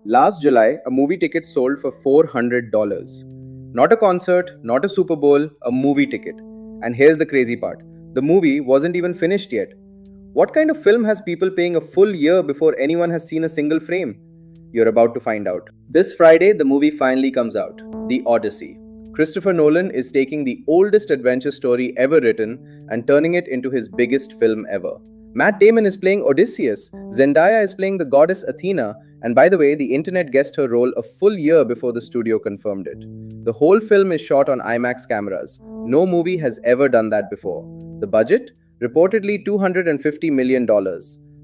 Last July, a movie ticket sold for $400. Not a concert, not a Super Bowl, a movie ticket. And here's the crazy part, the movie wasn't even finished yet. What kind of film has people paying a full year before anyone has seen a single frame? You're about to find out. This Friday, the movie finally comes out, The Odyssey. Christopher Nolan is taking the oldest adventure story ever written and turning it into his biggest film ever. Matt Damon is playing Odysseus, Zendaya is playing the goddess Athena, and by the way, the internet guessed her role a full year before the studio confirmed it. The whole film is shot on IMAX cameras. No movie has ever done that before. The budget? Reportedly $250 million.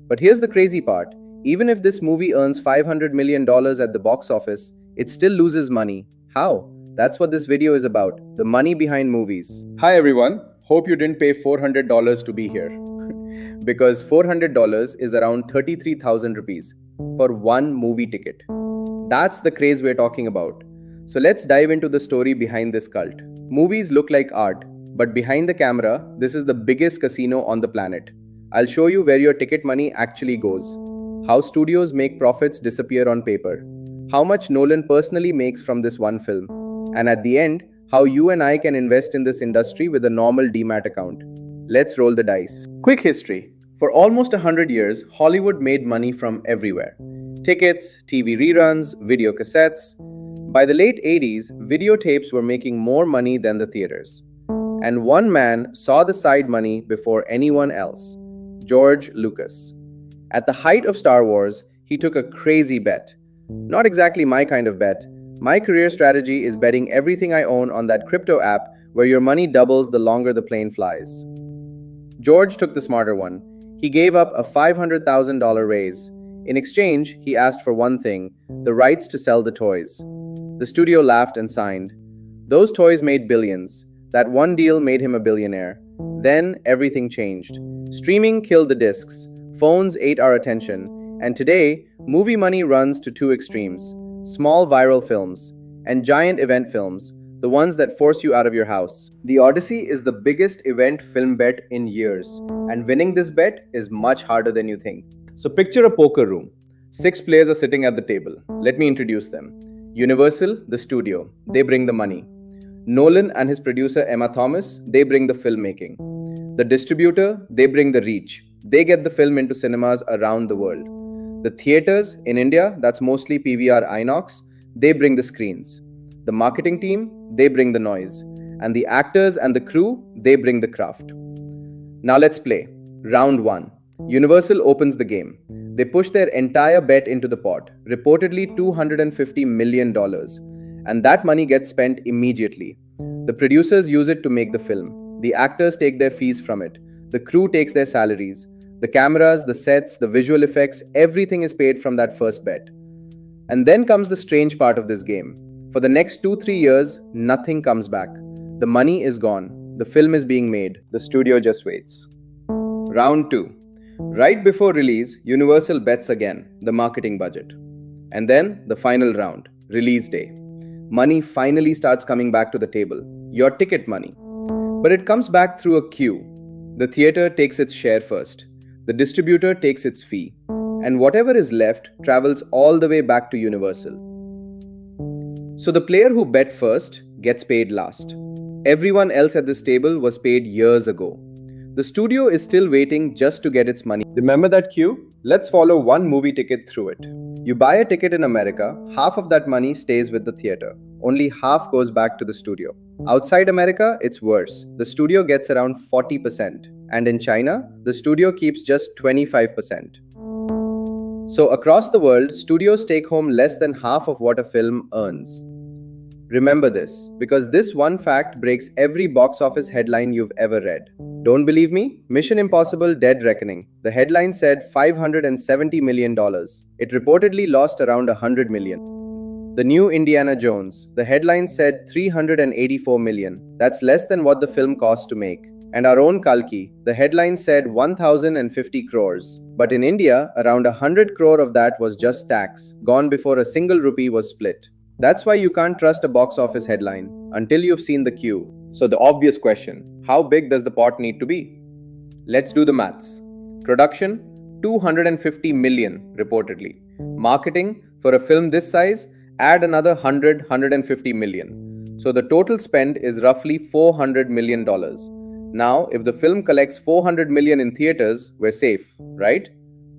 But here's the crazy part. Even if this movie earns $500 million at the box office, it still loses money. How? That's what this video is about, the money behind movies. Hi everyone, hope you didn't pay $400 to be here. Because $400 is around 33,000 rupees for one movie ticket. That's the craze we're talking about. So let's dive into the story behind this cult. Movies look like art, but behind the camera, this is the biggest casino on the planet. I'll show you where your ticket money actually goes, how studios make profits disappear on paper, how much Nolan personally makes from this one film, and at the end, how you and I can invest in this industry with a normal demat account. Let's roll the dice. Quick history. For almost 100 years, Hollywood made money from everywhere. Tickets, TV reruns, video cassettes. By the late 80s, videotapes were making more money than the theaters. And one man saw the side money before anyone else, George Lucas. At the height of Star Wars, he took a crazy bet. Not exactly my kind of bet. My career strategy is betting everything I own on that crypto app where your money doubles the longer the plane flies. George took the smarter one. He gave up a $500,000 raise. In exchange, he asked for one thing, the rights to sell the toys. The studio laughed and signed. Those toys made billions. That one deal made him a billionaire. Then everything changed. Streaming killed the discs. Phones ate our attention. And today, movie money runs to two extremes. Small viral films and giant event films, the ones that force you out of your house. The Odyssey is the biggest event film bet in years, and winning this bet is much harder than you think. So picture a poker room. 6 players are sitting at the table. Let me introduce them. Universal, the studio, they bring the money. Nolan and his producer Emma Thomas, they bring the filmmaking. The distributor, they bring the reach. They get the film into cinemas around the world. The theaters, in India, that's mostly PVR Inox, they bring the screens. The marketing team, they bring the noise. And the actors and the crew, they bring the craft. Now let's play. Round 1. Universal opens the game. They push their entire bet into the pot, reportedly $250 million. And that money gets spent immediately. The producers use it to make the film. The actors take their fees from it. The crew takes their salaries. The cameras, the sets, the visual effects, everything is paid from that first bet. And then comes the strange part of this game. For the next 2-3 years, nothing comes back. The money is gone. The film is being made. The studio just waits. Round 2. Right before release, Universal bets again, the marketing budget. And then the final round, release day. Money finally starts coming back to the table. Your ticket money. But it comes back through a queue. The theater takes its share first. The distributor takes its fee. And whatever is left travels all the way back to Universal. So the player who bet first gets paid last. Everyone else at this table was paid years ago. The studio is still waiting just to get its money. Remember that queue? Let's follow one movie ticket through it. You buy a ticket in America, half of that money stays with the theater. Only half goes back to the studio. Outside America, it's worse. The studio gets around 40%. And in China, the studio keeps just 25%. So across the world, studios take home less than half of what a film earns. Remember this, because this one fact breaks every box office headline you've ever read. Don't believe me? Mission Impossible Dead Reckoning. The headline said $570 million. It reportedly lost around $100 million. The new Indiana Jones. The headline said $384 million. That's less than what the film cost to make. And our own Kalki. The headline said 1,050 crores. But in India, around 100 crore of that was just tax, gone before a single rupee was split. That's why you can't trust a box office headline until you've seen the queue. So the obvious question, how big does the pot need to be? Let's do the maths. Production, $250 million reportedly. Marketing, For a film this size, add another 150 million. So the total spend is roughly $400 million. Now, if the film collects 400 million in theaters, we're safe, right?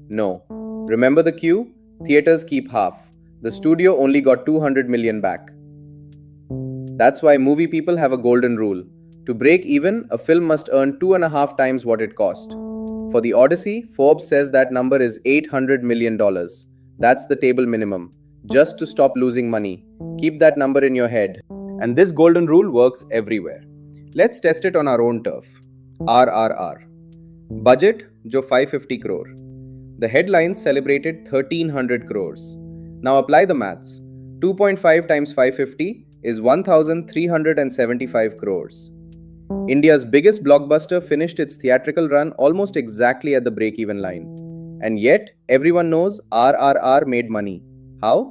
No. Remember the cue? Theaters keep half. The studio only got 200 million back. That's why movie people have a golden rule. To break even, a film must earn 2.5 times what it cost. For The Odyssey, Forbes says that number is $800 million. That's the table minimum. Just to stop losing money. Keep that number in your head. And this golden rule works everywhere. Let's test it on our own turf. RRR. Budget, jo 550 crore. The headlines celebrated 1300 crores. Now apply the maths. 2.5 times 550 is 1375 crores. India's biggest blockbuster finished its theatrical run almost exactly at the break-even line. And yet, everyone knows RRR made money. How?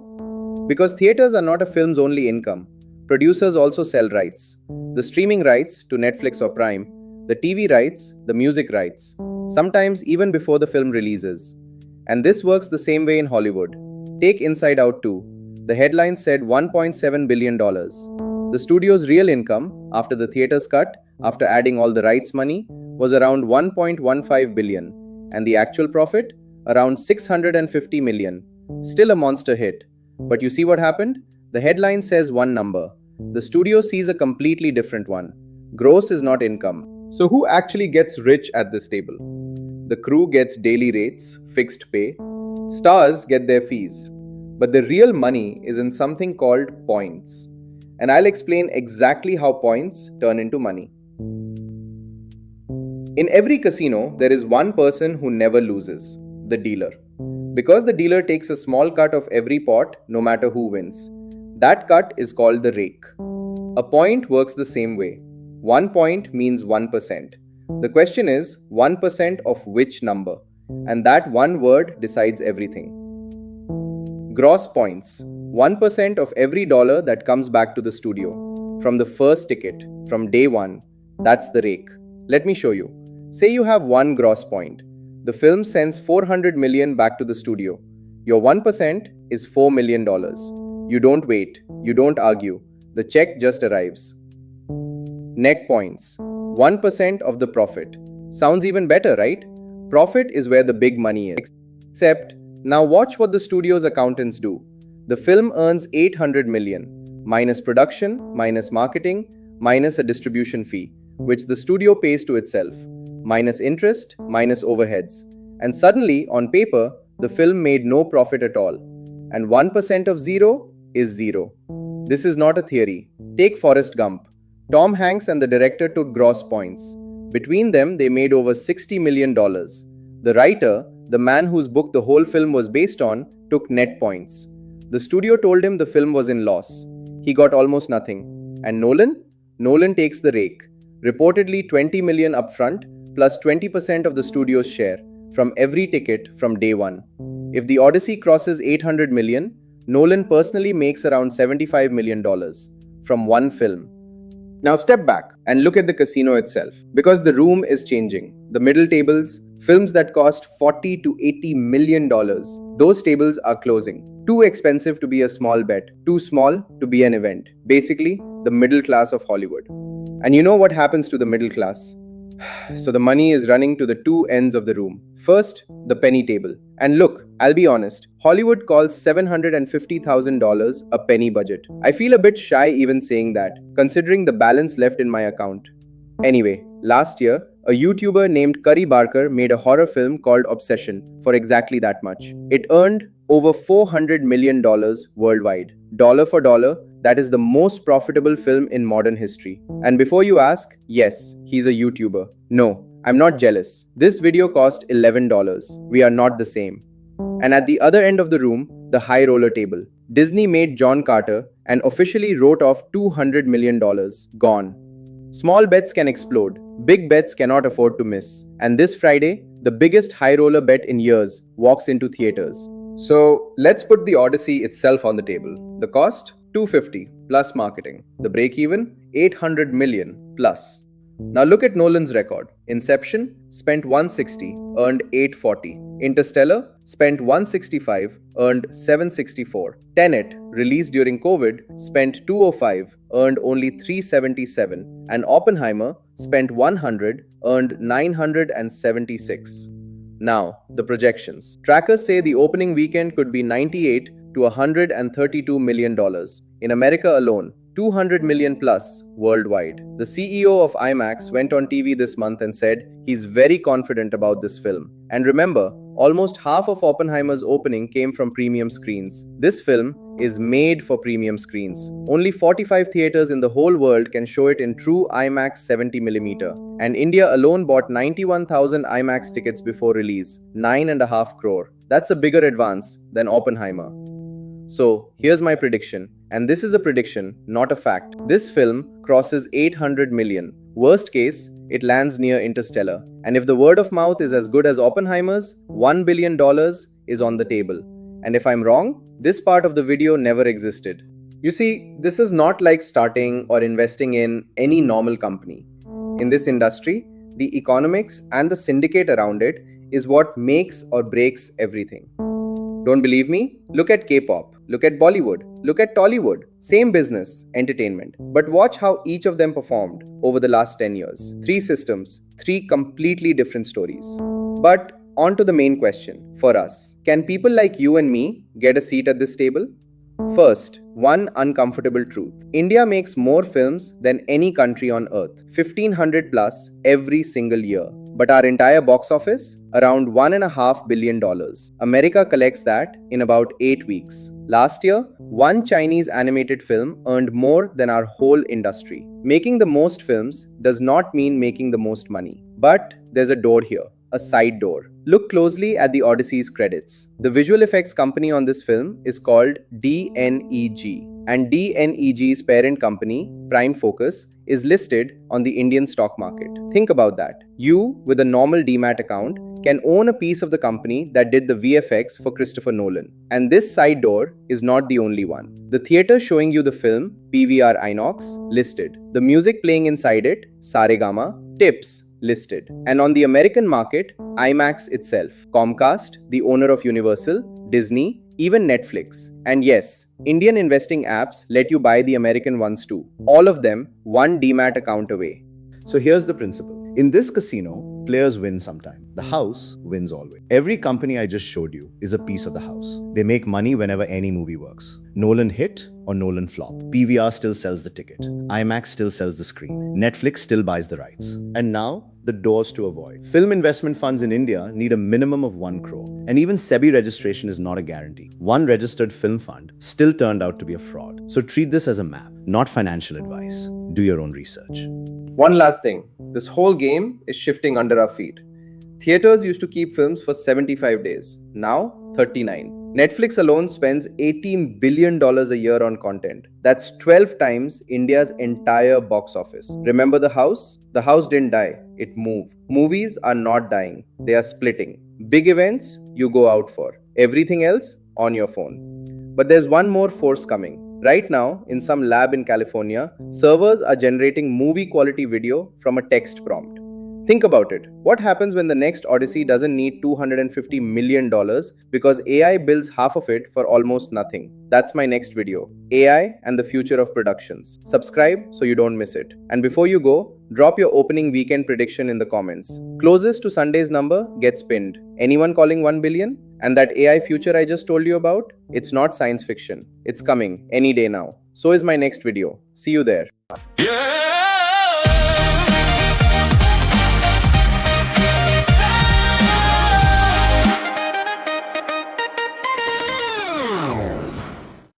Because theaters are not a film's only income. Producers also sell rights. The streaming rights to Netflix or Prime, the TV rights, the music rights, sometimes even before the film releases. And this works the same way in Hollywood. Take Inside Out 2. The headline said $1.7 billion. The studio's real income, after the theater's cut, after adding all the rights money, was around 1.15 billion, and the actual profit, around 650 million. Still a monster hit. But you see what happened? The headline says one number. The studio sees a completely different one. Gross is not income. So who actually gets rich at this table? The crew gets daily rates, fixed pay. Stars get their fees. But the real money is in something called points. And I'll explain exactly how points turn into money. In every casino, there is one person who never loses, the dealer. Because the dealer takes a small cut of every pot, no matter who wins. That cut is called the rake. A point works the same way. 1 point means 1%. The question is, 1% of which number? And that one word decides everything. Gross points. 1% of every dollar that comes back to the studio. From the first ticket, from day one. That's the rake. Let me show you. Say you have one gross point. The film sends 400 million back to the studio. Your 1% is $4 million. You don't wait. You don't argue. The check just arrives. Neck points. 1% of the profit. Sounds even better, right? Profit is where the big money is. Except, now watch what the studio's accountants do. The film earns 800 million, minus production, minus marketing, minus a distribution fee, which the studio pays to itself, minus interest, minus overheads. And suddenly, on paper, the film made no profit at all. And 1% of zero is zero. This is not a theory. Take Forrest Gump. Tom Hanks and the director took gross points. Between them, they made over $60 million. The writer, the man whose book the whole film was based on, took net points. The studio told him the film was in loss. He got almost nothing. And Nolan? Nolan takes the rake. Reportedly 20 million upfront, plus 20% of the studio's share, from every ticket from day one. If The Odyssey crosses 800 million, Nolan personally makes around $75 million from one film. Now step back and look at the casino itself, because the room is changing. The middle tables, films that cost $40 to $80 million, those tables are closing. Too expensive to be a small bet, too small to be an event. Basically, the middle class of Hollywood. And you know what happens to the middle class? So the money is running to the two ends of the room. First, the penny table. And look, I'll be honest, Hollywood calls $750,000 a penny budget. I feel a bit shy even saying that, considering the balance left in my account. Anyway, last year, a YouTuber named Curry Barker made a horror film called Obsession for exactly that much. It earned over $400 million worldwide. Dollar for dollar, that is the most profitable film in modern history. And before you ask, yes, he's a YouTuber. No, I'm not jealous. This video cost $11. We are not the same. And at the other end of the room, the high roller table. Disney made John Carter and officially wrote off $200 million. Gone. Small bets can explode. Big bets cannot afford to miss. And this Friday, the biggest high roller bet in years walks into theaters. So let's put The Odyssey itself on the table. The cost? $250 plus marketing. The break even? $800 million plus. Now look at Nolan's record. Inception spent 160, earned 840. Interstellar spent 165, earned 764. Tenet, released during COVID, spent 205, earned only 377. And Oppenheimer spent 100, earned 976. Now, the projections. Trackers say the opening weekend could be 98 to $132 million. In America alone, 200 million plus worldwide. The CEO of IMAX went on TV this month and said he's very confident about this film. And remember, almost half of Oppenheimer's opening came from premium screens. This film is made for premium screens. Only 45 theaters in the whole world can show it in true IMAX 70mm. And India alone bought 91,000 IMAX tickets before release, 9.5 crore. That's a bigger advance than Oppenheimer. So, here's my prediction, and this is a prediction, not a fact. This film crosses 800 million. Worst case, it lands near Interstellar. And if the word of mouth is as good as Oppenheimer's, $1 billion is on the table. And if I'm wrong, this part of the video never existed. You see, this is not like starting or investing in any normal company. In this industry, the economics and the syndicate around it is what makes or breaks everything. Don't believe me? Look at K-pop, look at Bollywood, look at Tollywood. Same business, entertainment. But watch how each of them performed over the last 10 years. 3 systems, 3 completely different stories. But on to the main question for us. Can people like you and me get a seat at this table? First, one uncomfortable truth. India makes more films than any country on earth, 1500 plus every single year. But our entire box office? Around $1.5 billion. America collects that in about 8 weeks. Last year, one Chinese animated film earned more than our whole industry. Making the most films does not mean making the most money. But there's a door here. A side door. Look closely at the Odyssey's credits. The visual effects company on this film is called DNEG, and DNEG's parent company, Prime Focus, is listed on the Indian stock market. Think about that. You, with a normal Demat account, can own a piece of the company that did the VFX for Christopher Nolan. And this side door is not the only one. The theater showing you the film, PVR Inox, listed. The music playing inside it, Saregama, Tips, listed. And on the American market, IMAX itself, Comcast, the owner of Universal, Disney, even Netflix. And yes, Indian investing apps let you buy the American ones too. All of them one Demat account away. So here's the principle. In this casino, players win sometime. The house wins always. Every company I just showed you is a piece of the house. They make money whenever any movie works. Nolan hit or Nolan flop. PVR still sells the ticket. IMAX still sells the screen. Netflix still buys the rights. And now, the doors to avoid. Film investment funds in India need a minimum of 1 crore. And even SEBI registration is not a guarantee. One registered film fund still turned out to be a fraud. So treat this as a map, not financial advice. Do your own research. One last thing. This whole game is shifting under our feet. Theaters used to keep films for 75 days. Now, 39. Netflix alone spends $18 billion a year on content. That's 12 times India's entire box office. Remember the house? The house didn't die, it moved. Movies are not dying, they are splitting. Big events, you go out for. Everything else, on your phone. But there's one more force coming. Right now, in some lab in California, servers are generating movie quality video from a text prompt. Think about it. What happens when the next Odyssey doesn't need $250 million because AI builds half of it for almost nothing? That's my next video. AI and the future of productions. Subscribe so you don't miss it. And before you go, drop your opening weekend prediction in the comments. Closest to Sunday's number gets pinned. Anyone calling 1 billion? And that AI future I just told you about? It's not science fiction. It's coming any day now. So is my next video. See you there. Yeah.